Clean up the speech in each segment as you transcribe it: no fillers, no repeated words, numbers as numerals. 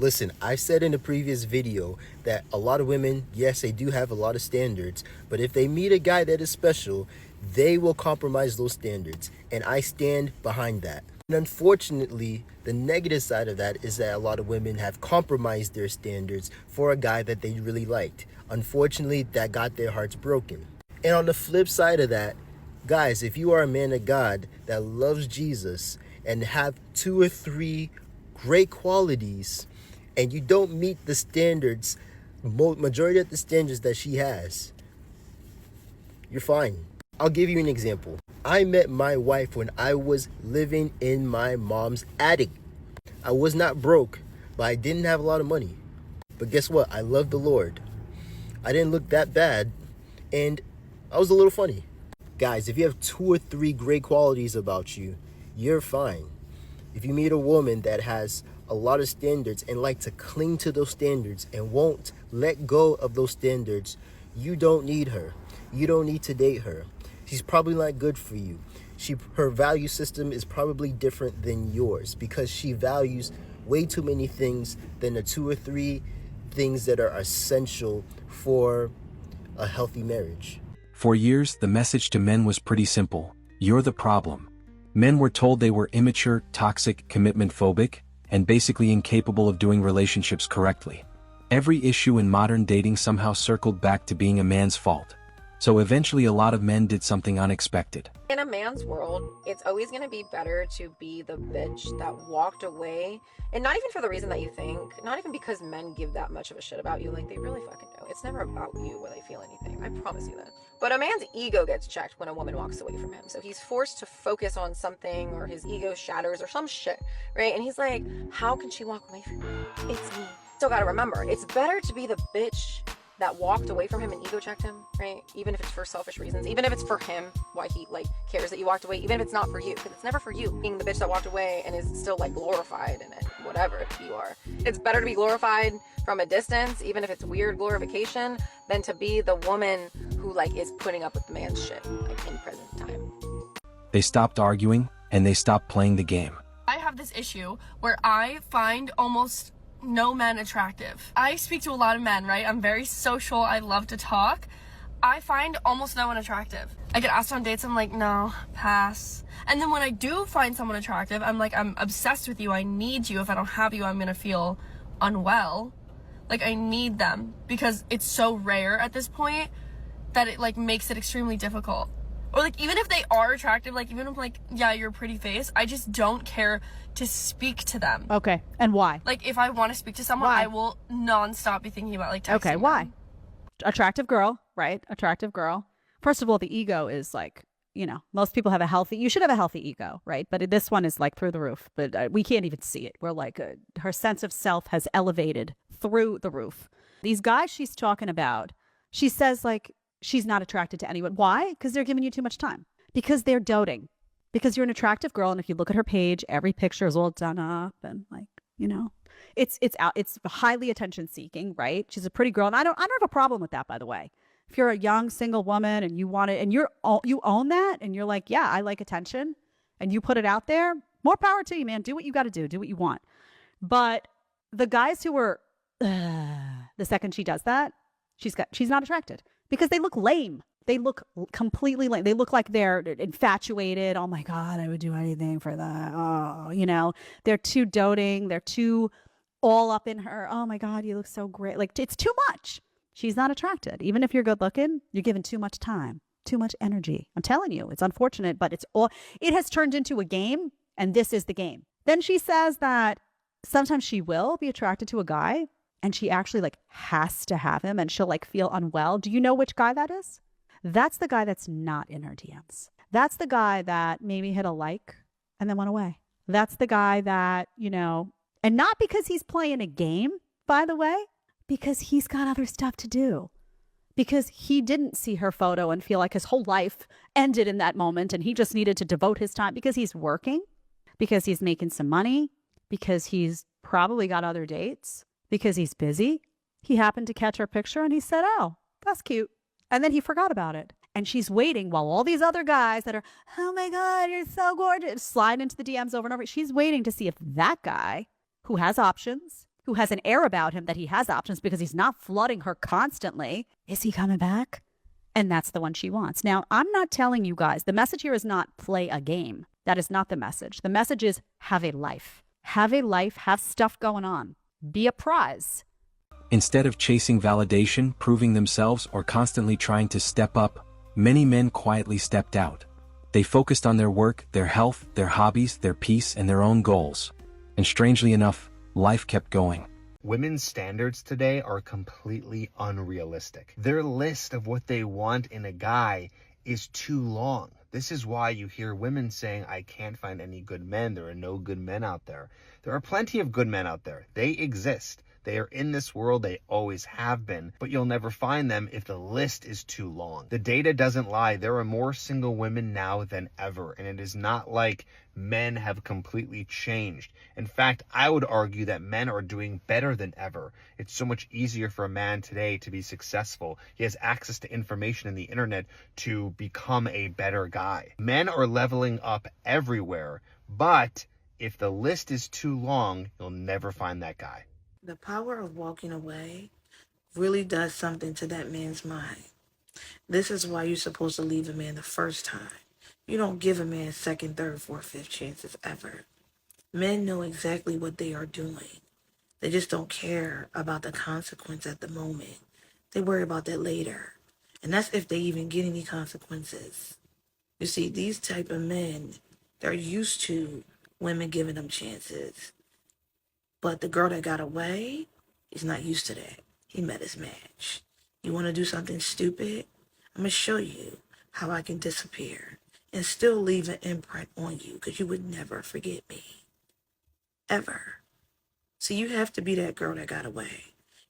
Listen, I said in a previous video that a lot of women, yes, they do have a lot of standards, but if they meet a guy that is special, they will compromise those standards, and I stand behind that. And unfortunately, the negative side of that is that a lot of women have compromised their standards for a guy that they really liked. Unfortunately, that got their hearts broken. And on the flip side of that, guys, if you are a man of God that loves Jesus and have 2 or 3 great qualities, and you don't meet the standards, majority of the standards that she has, you're fine. I'll give you an example. I met my wife when I was living in my mom's attic. I was not broke, but I didn't have a lot of money. But guess what? I loved the Lord. I didn't look that bad, and I was a little funny. Guys, if you have 2 or 3 great qualities about you, you're fine. If you meet a woman that has a lot of standards and like to cling to those standards and won't let go of those standards, you don't need her. You don't need to date her. She's probably not good for you. Her value system is probably different than yours because she values way too many things than the 2 or 3 things that are essential for a healthy marriage. For years, the message to men was pretty simple. You're the problem. Men were told they were immature, toxic, commitment phobic, and basically incapable of doing relationships correctly. Every issue in modern dating somehow circled back to being a man's fault. So eventually a lot of men did something unexpected. In a man's world, it's always going to be better to be the bitch that walked away, and not even for the reason that you think, not even because men give that much of a shit about you, like they really fucking do. It's never about you whether they feel anything, I promise you that. But a man's ego gets checked when a woman walks away from him, so he's forced to focus on something, or his ego shatters or some shit, right? And he's like, how can she walk away from me? It's me. Still gotta remember, it's better to be the bitch that walked away from him and ego checked him, right? Even if it's for selfish reasons, even if it's for him, why he like cares that you walked away, even if it's not for you, because it's never for you. Being the bitch that walked away and is still like glorified in it, whatever you are. It's better to be glorified from a distance, even if it's weird glorification, than to be the woman who like is putting up with the man's shit, like in present time. They stopped arguing, and they stopped playing the game. I have this issue where I find almost no men attractive. I speak to a lot of men, right? I'm very social. I love to talk. I find almost no one attractive. I get asked on dates. I'm like, no, pass. And then when I do find someone attractive, I'm like, I'm obsessed with you. I need you. If I don't have you, I'm gonna feel unwell. Like I need them because it's so rare at this point that it like makes it extremely difficult. Or like even if they are attractive, like even if like, yeah, you're a pretty face, I just don't care to speak to them. Okay. And why? Like if I want to speak to someone, Why? I will nonstop be thinking about like texting Okay, why? them. Attractive girl, right? Attractive girl. First of all, the ego is like, you know, most people have you should have a healthy ego, right? But this one is like through the roof, but we can't even see it. We're like, her sense of self has elevated through the roof. These guys she's talking about, she says like, she's not attracted to anyone. Why? Because they're giving you too much time. Because they're doting. Because you're an attractive girl, and if you look at her page, every picture is all done up and like, you know, it's highly attention seeking, right? She's a pretty girl, and I don't have a problem with that, by the way. If you're a young single woman and you want it, and you own that, and you're like, yeah, I like attention, and you put it out there, more power to you, man. Do what you got to do what you want. But the guys who are the second she does that, she's not attracted. Because they look lame. They look completely lame. They look like they're infatuated. Oh my God, I would do anything for that. Oh, you know, they're too doting. They're too all up in her. Oh my God, you look so great. Like it's too much. She's not attracted. Even if you're good looking, you're given too much time, too much energy. I'm telling you, it's unfortunate, but it has turned into a game, and this is the game. Then she says that sometimes she will be attracted to a guy, and she actually like has to have him, and she'll like feel unwell. Do you know which guy that is? That's the guy that's not in her DMs. That's the guy that maybe hit a like and then went away. That's the guy that, you know, and not because he's playing a game, by the way, because he's got other stuff to do. Because he didn't see her photo and feel like his whole life ended in that moment, and he just needed to devote his time because he's working, because he's making some money, because he's probably got other dates. Because he's busy. He happened to catch her picture and he said, oh, that's cute. And then he forgot about it. And she's waiting while all these other guys that are, oh my God, you're so gorgeous, slide into the DMs over and over. She's waiting to see if that guy who has options, who has an air about him that he has options because he's not flooding her constantly. Is he coming back? And that's the one she wants. Now, I'm not telling you guys, the message here is not play a game. That is not the message. The message is have a life. Have a life, have stuff going on. Be a prize. Instead of chasing validation, proving themselves, or constantly trying to step up, many men quietly stepped out. They focused on their work, their health, their hobbies, their peace, and their own goals. And strangely enough, life kept going. Women's standards today are completely unrealistic. Their list of what they want in a guy is too long. This is why you hear women saying, I can't find any good men. There are no good men out there. There are plenty of good men out there. They exist. They are in this world. They always have been, but you'll never find them if the list is too long. The data doesn't lie. There are more single women now than ever, and it is not like men have completely changed. In fact, I would argue that men are doing better than ever. It's so much easier for a man today to be successful. He has access to information in the internet to become a better guy. Men are leveling up everywhere, but if the list is too long, you'll never find that guy. The power of walking away really does something to that man's mind. This is why you're supposed to leave a man the first time. You don't give a man second, third, fourth, fifth chances ever. Men know exactly what they are doing. They just don't care about the consequence at the moment. They worry about that later. And that's if they even get any consequences. You see, these type of men, they're used to women giving them chances. But the girl that got away is not used to that. He met his match. You want to do something stupid? I'm going to show you how I can disappear and still leave an imprint on you because you would never forget me. Ever. So you have to be that girl that got away.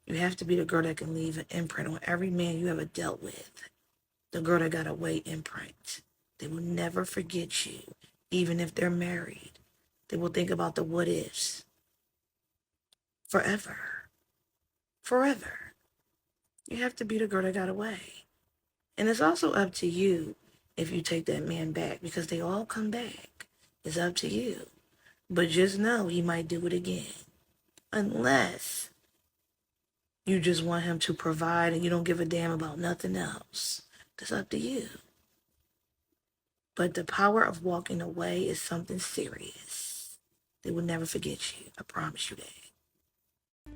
You have to be the girl that can leave an imprint on every man you ever dealt with. The girl that got away imprint. They will never forget you, even if they're married. They will think about the what ifs. Forever. Forever. You have to be the girl that got away. And it's also up to you if you take that man back, because they all come back. It's up to you. But just know he might do it again. Unless you just want him to provide and you don't give a damn about nothing else. That's up to you. But the power of walking away is something serious. They will never forget you. I promise you that.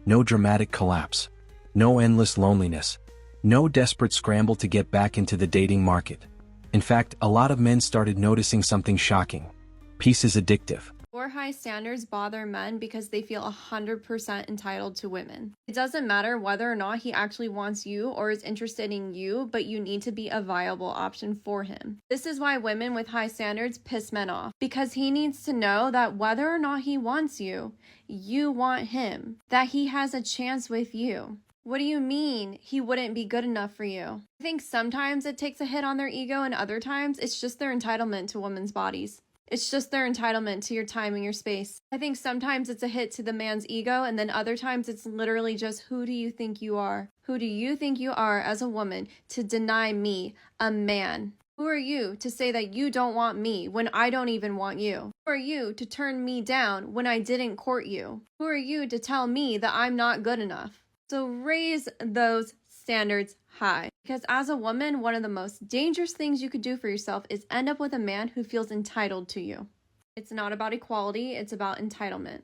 No dramatic collapse. No endless loneliness. No desperate scramble to get back into the dating market. In fact, a lot of men started noticing something shocking. Peace is addictive. Your high standards bother men because they feel 100% entitled to women. It doesn't matter whether or not he actually wants you or is interested in you, but you need to be a viable option for him. This is why women with high standards piss men off, because he needs to know that whether or not he wants you, you want him, that he has a chance with you. What do you mean he wouldn't be good enough for you? I think sometimes it takes a hit on their ego, and other times it's just their entitlement to women's bodies. It's just their entitlement to your time and your space. I think sometimes it's a hit to the man's ego, and then other times it's literally just, who do you think you are? Who do you think you are as a woman to deny me, a man? Who are you to say that you don't want me when I don't even want you? Who are you to turn me down when I didn't court you? Who are you to tell me that I'm not good enough? So raise those standards high. Because as a woman, one of the most dangerous things you could do for yourself is end up with a man who feels entitled to you. It's not about equality, it's about entitlement.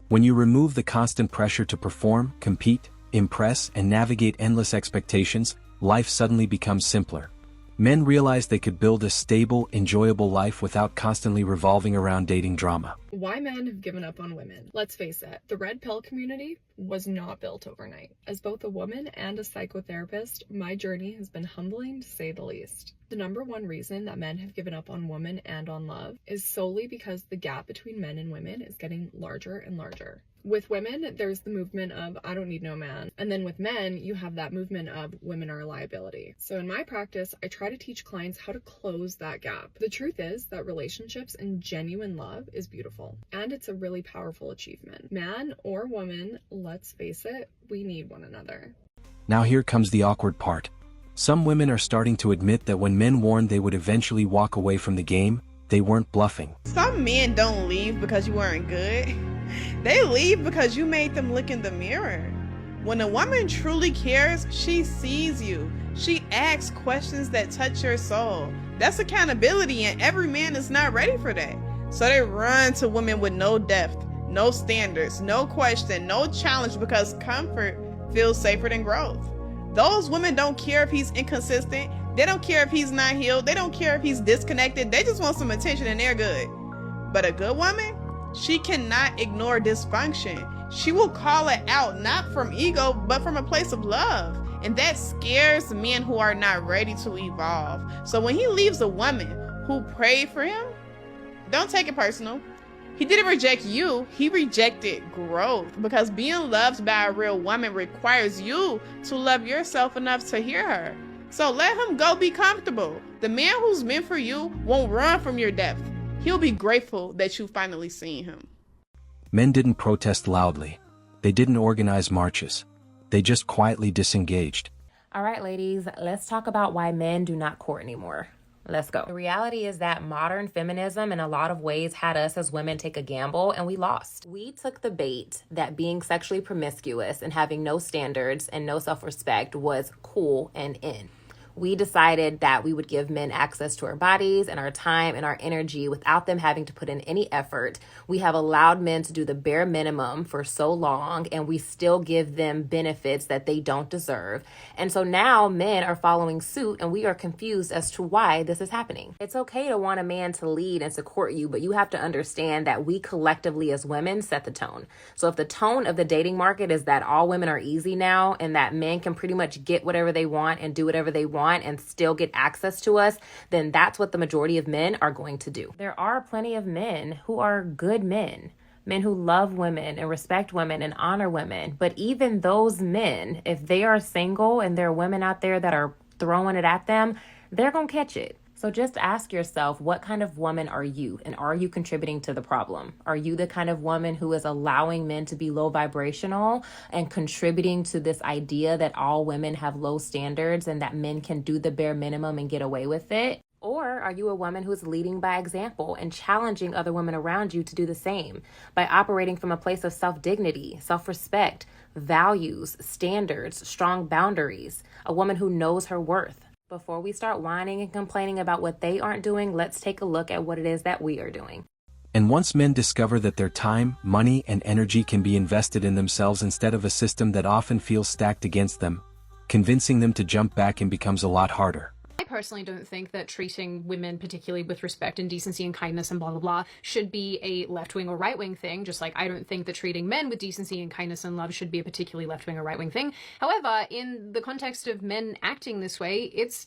When you remove the constant pressure to perform, compete, impress, and navigate endless expectations, life suddenly becomes simpler. Men realized they could build a stable, enjoyable life without constantly revolving around dating drama. Why men have given up on women. Let's face it, the red pill community was not built overnight. As both a woman and a psychotherapist, my journey has been humbling to say the least. The number one reason that men have given up on women and on love is solely because the gap between men and women is getting larger and larger. With women, there's the movement of, I don't need no man. And then with men, you have that movement of women are a liability. So in my practice, I try to teach clients how to close that gap. The truth is that relationships and genuine love is beautiful. And it's a really powerful achievement. Man or woman, let's face it, we need one another. Now here comes the awkward part. Some women are starting to admit that when men warned they would eventually walk away from the game, they weren't bluffing. Some men don't leave because you weren't good. They leave because you made them look in the mirror. When a woman truly cares, she sees you. She asks questions that touch your soul. That's accountability, and every man is not ready for that. So they run to women with no depth, no standards, no question, no challenge, because comfort feels safer than growth. Those women don't care if he's inconsistent. They don't care if he's not healed. They don't care if he's disconnected. They just want some attention and they're good. But a good woman, she cannot ignore dysfunction. She will call it out, not from ego, but from a place of love. And that scares men who are not ready to evolve. So when he leaves a woman who prayed for him, don't take it personal. He didn't reject you, he rejected growth, because being loved by a real woman requires you to love yourself enough to hear her. So let him go be comfortable. The man who's meant for you won't run from your depth. He'll be grateful that you finally seen him. Men didn't protest loudly. They didn't organize marches. They just quietly disengaged. All right, ladies, let's talk about why men do not court anymore. Let's go. The reality is that modern feminism in a lot of ways had us as women take a gamble, and we lost. We took the bait that being sexually promiscuous and having no standards and no self-respect was cool and in. We decided that we would give men access to our bodies and our time and our energy without them having to put in any effort. We have allowed men to do the bare minimum for so long, and we still give them benefits that they don't deserve. And so now men are following suit, and we are confused as to why this is happening. It's okay to want a man to lead and to court you, but you have to understand that we collectively as women set the tone. So if the tone of the dating market is that all women are easy now and that men can pretty much get whatever they want and do whatever they want and still get access to us, then that's what the majority of men are going to do. There are plenty of men who are good men who love women and respect women and honor women. But even those men, if they are single and there are women out there that are throwing it at them, they're going to catch it. So just ask yourself, what kind of woman are you? And are you contributing to the problem? Are you the kind of woman who is allowing men to be low vibrational and contributing to this idea that all women have low standards and that men can do the bare minimum and get away with it? Or are you a woman who's leading by example and challenging other women around you to do the same by operating from a place of self-dignity, self-respect, values, standards, strong boundaries, a woman who knows her worth? Before we start whining and complaining about what they aren't doing, let's take a look at what it is that we are doing. And once men discover that their time, money, and energy can be invested in themselves instead of a system that often feels stacked against them, convincing them to jump back in becomes a lot harder. I personally don't think that treating women, particularly with respect and decency and kindness and blah, blah, blah, should be a left-wing or right-wing thing, just like I don't think that treating men with decency and kindness and love should be a particularly left-wing or right-wing thing. However, in the context of men acting this way, it's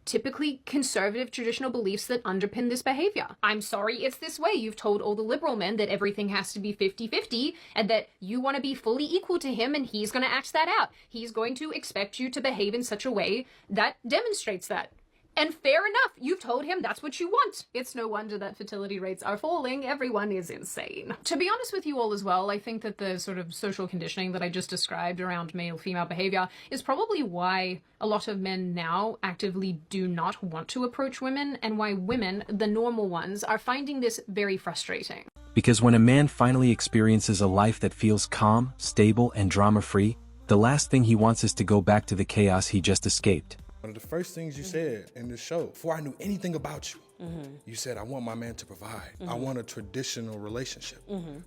typically conservative traditional beliefs that underpin this behavior. I'm sorry it's this way. You've told all the liberal men that everything has to be 50-50 and that you want to be fully equal to him, and he's going to act that out. He's going to expect you to behave in such a way that demonstrates that. And fair enough, you've told him that's what you want. It's no wonder that fertility rates are falling. Everyone is insane. To be honest with you all as well, I think that the sort of social conditioning that I just described around male-female behavior is probably why a lot of men now actively do not want to approach women, and why women, the normal ones, are finding this very frustrating. Because when a man finally experiences a life that feels calm, stable, and drama-free, the last thing he wants is to go back to the chaos he just escaped. One of the first things you said in this show, before I knew anything about you, you said, I want my man to provide. I want a traditional relationship.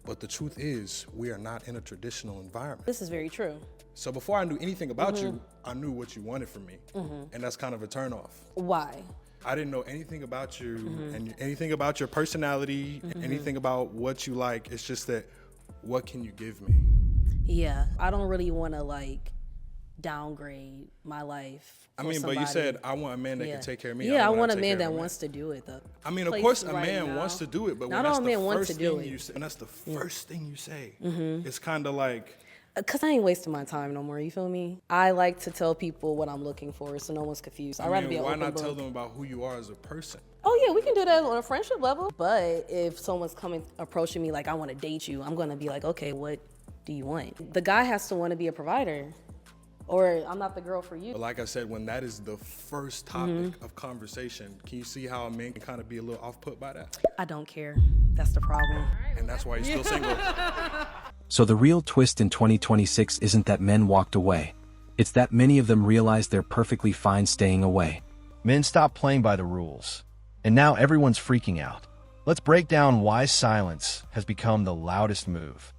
But the truth is, we are not in a traditional environment. This is very true. So before I knew anything about you, I knew what you wanted from me. And that's kind of a turnoff. Why? I didn't know anything about you and anything about your personality, anything about what you like. It's just that, what can you give me? Yeah, I don't really want to like downgrade my life. I mean, but you said, I want a man that can take care of me. Yeah, I want a man that wants to do it, though. I mean, of course, a man wants to do it, but when that's the first thing you say, when that's the first thing you say, it's kind of like... Because I ain't wasting my time no more, you feel me? I like to tell people what I'm looking for so no one's confused. I'd rather be an open book. Why not tell them about who you are as a person? Oh, yeah, we can do that on a friendship level. But if someone's approaching me like, I want to date you, I'm going to be like, okay, what do you want? The guy has to want to be a provider. or I'm not the girl for you. But like I said, when that is the first topic of conversation, can you see how a man can kind of be a little off-put by that? I don't care. That's the problem. And that's why you're still single. So the real twist in 2026 isn't that men walked away. It's that many of them realized they're perfectly fine staying away. Men stopped playing by the rules, and now everyone's freaking out. Let's break down why silence has become the loudest move.